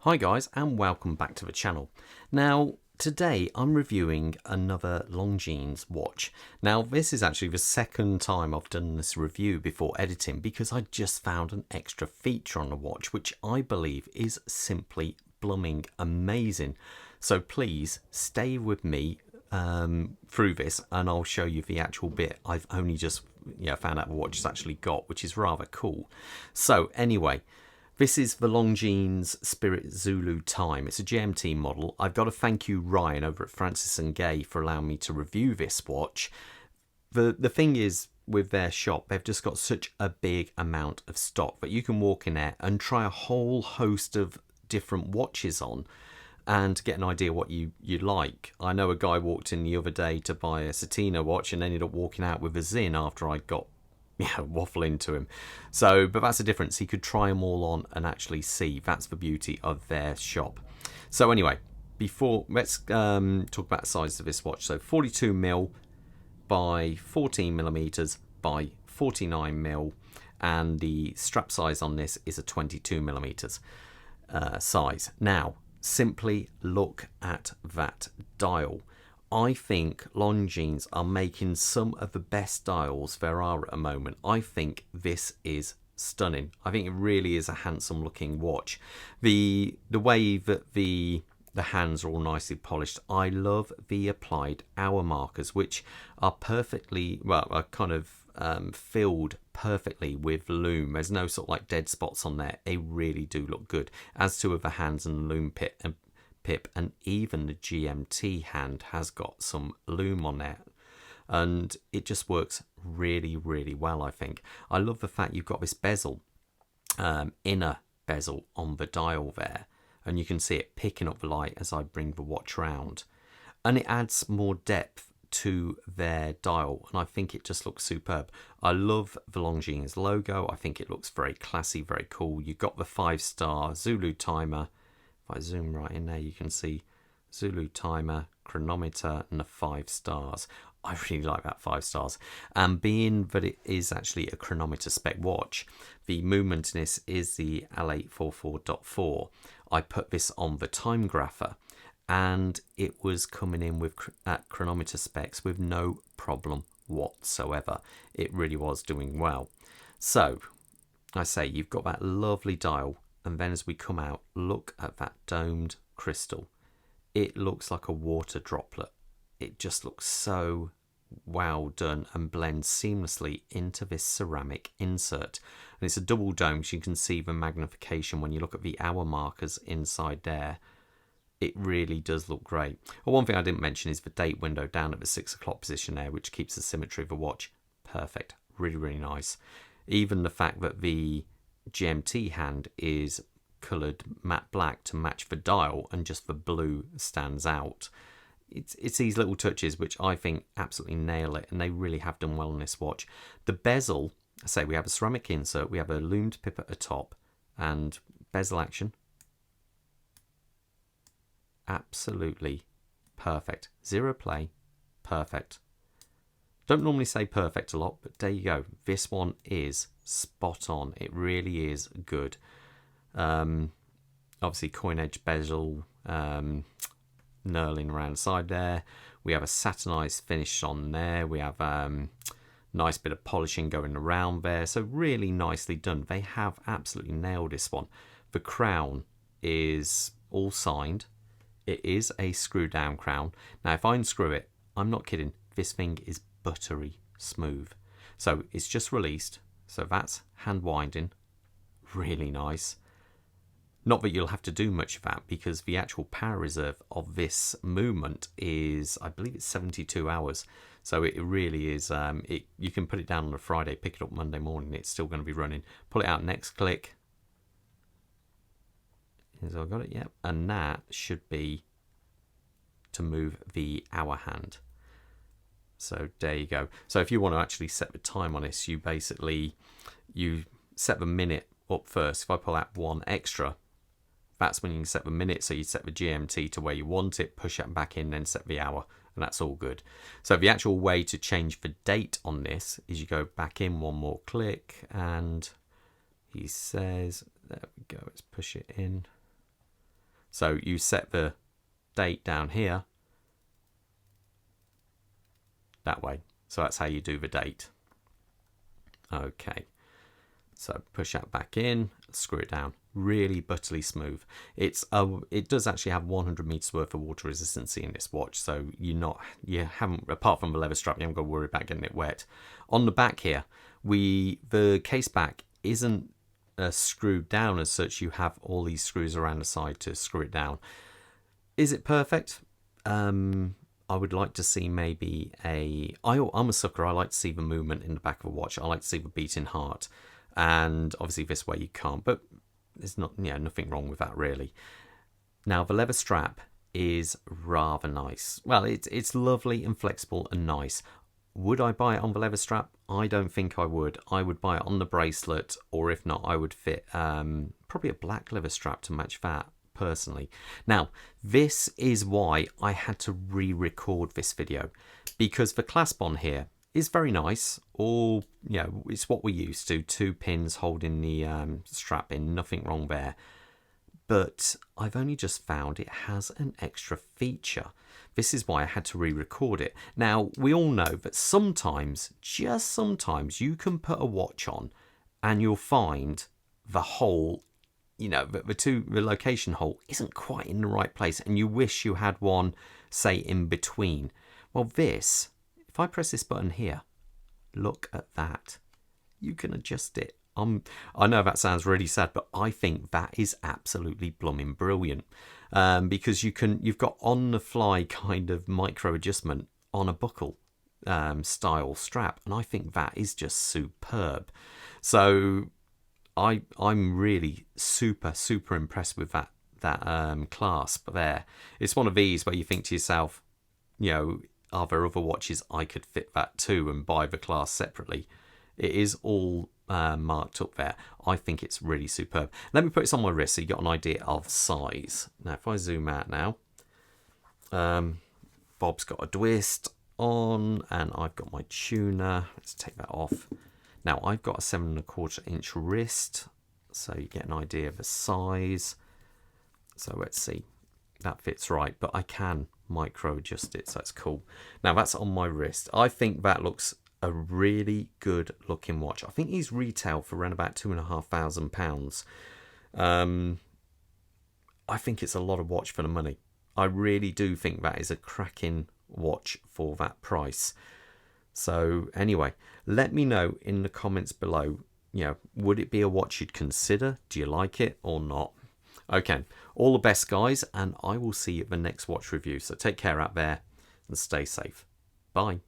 Hi guys, and welcome back to the channel. Now today I'm reviewing another Longines watch. Now this is actually the second time I've done this review before editing because I just found an extra feature on the watch which I believe is simply blooming amazing. So please stay with me through this and I'll show you the actual bit I've only just found out the watch has actually got, which is rather cool. So anyway, this is the Longines Sprit Zulu Time. It's a GMT model. I've got to thank you, Ryan, over at Francis Gaye for allowing me to review this watch. The thing is, with their shop, they've just got such a big amount of stock that you can walk in there and try a whole host of different watches on and get an idea what you like. I know a guy walked in the other day to buy a Satina watch and ended up walking out with a Zin after I got waffle into him. So, but that's the difference. He could try them all on and actually see. That's the beauty of their shop. So anyway, let's talk about the size of this watch. So 42mm by 14mm by 49mm, and the strap size on this is a 22mm size. Now, simply look at that dial. I think Longines are making some of the best dials there are at the moment. I think this is stunning. I think it really is a handsome looking watch. The way that the hands are all nicely polished. I love the applied hour markers, which are perfectly, well, are kind of filled perfectly with loom. There's no sort of like dead spots on there. They really do look good, as to the hands and loom pip, and even the GMT hand has got some loom on there, and it just works really well. I think I love the fact you've got this bezel, inner bezel on the dial there, and you can see it picking up the light as I bring the watch round, and it adds more depth to their dial, and I think it just looks superb. I love the Longines logo. I think it looks very classy, very cool. You've got the 5-star Zulu timer. If I zoom right in there, you can see Zulu timer, chronometer, and the 5 stars. I really like that 5 stars. And being that it is actually a chronometer spec watch, the movement in this is the L844.4. I put this on the time grapher, and it was coming in with at chronometer specs with no problem whatsoever. It really was doing well. So I say you've got that lovely dial. And then as we come out, look at that domed crystal. It looks like a water droplet. It just looks so well done and blends seamlessly into this ceramic insert. And it's a double dome, so you can see the magnification when you look at the hour markers inside there. It really does look great. Well, one thing I didn't mention is the date window down at the 6 o'clock position there, which keeps the symmetry of the watch perfect. Really nice. Even the fact that the GMT hand is coloured matte black to match the dial, and just the blue stands out. It's these little touches which I think absolutely nail it, and they really have done well on this watch. The bezel, I say we have a ceramic insert, we have a loomed pip at the top, and bezel action. Absolutely perfect. Zero play, perfect. Don't normally say perfect a lot, but there you go. This one is spot on. It really is good. Obviously coin edge bezel, knurling around the side there. We have a satinized finish on there. We have nice bit of polishing going around there. So really nicely done. They have absolutely nailed this one. The crown is all signed. It is a screw down crown. Now if I unscrew it, I'm not kidding, this thing is buttery smooth. So it's just released, so that's hand winding, really nice. Not that you'll have to do much of that, because the actual power reserve of this movement is, I believe it's 72 hours. So it really is, you can put it down on a Friday, pick it up Monday morning, it's still going to be running. Pull it out, next click. Here's I got it, yep. And that should be to move the hour hand. So there you go. So if you want to actually set the time on this, you set the minute up first. If I pull out one extra, that's when you can set the minute. So you set the GMT to where you want it, push it back in, then set the hour, and that's all good. So the actual way to change the date on this is you go back in one more click, and he says, there we go, let's push it in. So you set the date down here that way. So that's how you do the date. Okay, so push that back in, screw it down. Really butterly smooth. It does actually have 100 meters worth of water resistance in this watch, so you haven't, apart from the leather strap, you haven't got to worry about getting it wet. On the back here, the case back isn't screwed down as such. You have all these screws around the side to screw it down. Is it perfect? I would like to see maybe I'm a sucker. I like to see the movement in the back of a watch. I like to see the beating heart, and obviously this way you can't, but there's nothing wrong with that really. Now the leather strap is rather nice. Well, it's lovely and flexible and nice. Would I buy it on the leather strap? I don't think I would. I would buy it on the bracelet, or if not, I would fit probably a black leather strap to match that, personally. Now, this is why I had to re-record this video, because the clasp on here is very nice. All, it's what we're used to. 2 pins holding the strap in, nothing wrong there. But I've only just found it has an extra feature. This is why I had to re-record it. Now, we all know that sometimes, just sometimes, you can put a watch on and you'll find the hole, the location hole isn't quite in the right place, and you wish you had one, say, in between. Well, this, if I press this button here, look at that. You can adjust it. I know that sounds really sad, but I think that is absolutely blooming brilliant, because you've got on the fly kind of micro adjustment on a buckle style strap, and I think that is just superb. So I'm really super impressed with that clasp there. It's one of these where you think to yourself, are there other watches I could fit that to and buy the clasp separately? It is all marked up there. I think it's really superb. Let me put this on my wrist so you got an idea of size. Now, if I zoom out now, Bob's got a twist on, and I've got my tuner. Let's take that off. Now, I've got a 7¼ inch wrist, so you get an idea of the size. So let's see. That fits right, but I can micro adjust it, so that's cool. Now, that's on my wrist. I think that looks a really good looking watch. I think these retail for around about £2,500. I think it's a lot of watch for the money. I really do think that is a cracking watch for that price. So anyway, let me know in the comments below, would it be a watch you'd consider? Do you like it or not? Okay, all the best, guys, and I will see you at the next watch review. So take care out there and stay safe. Bye.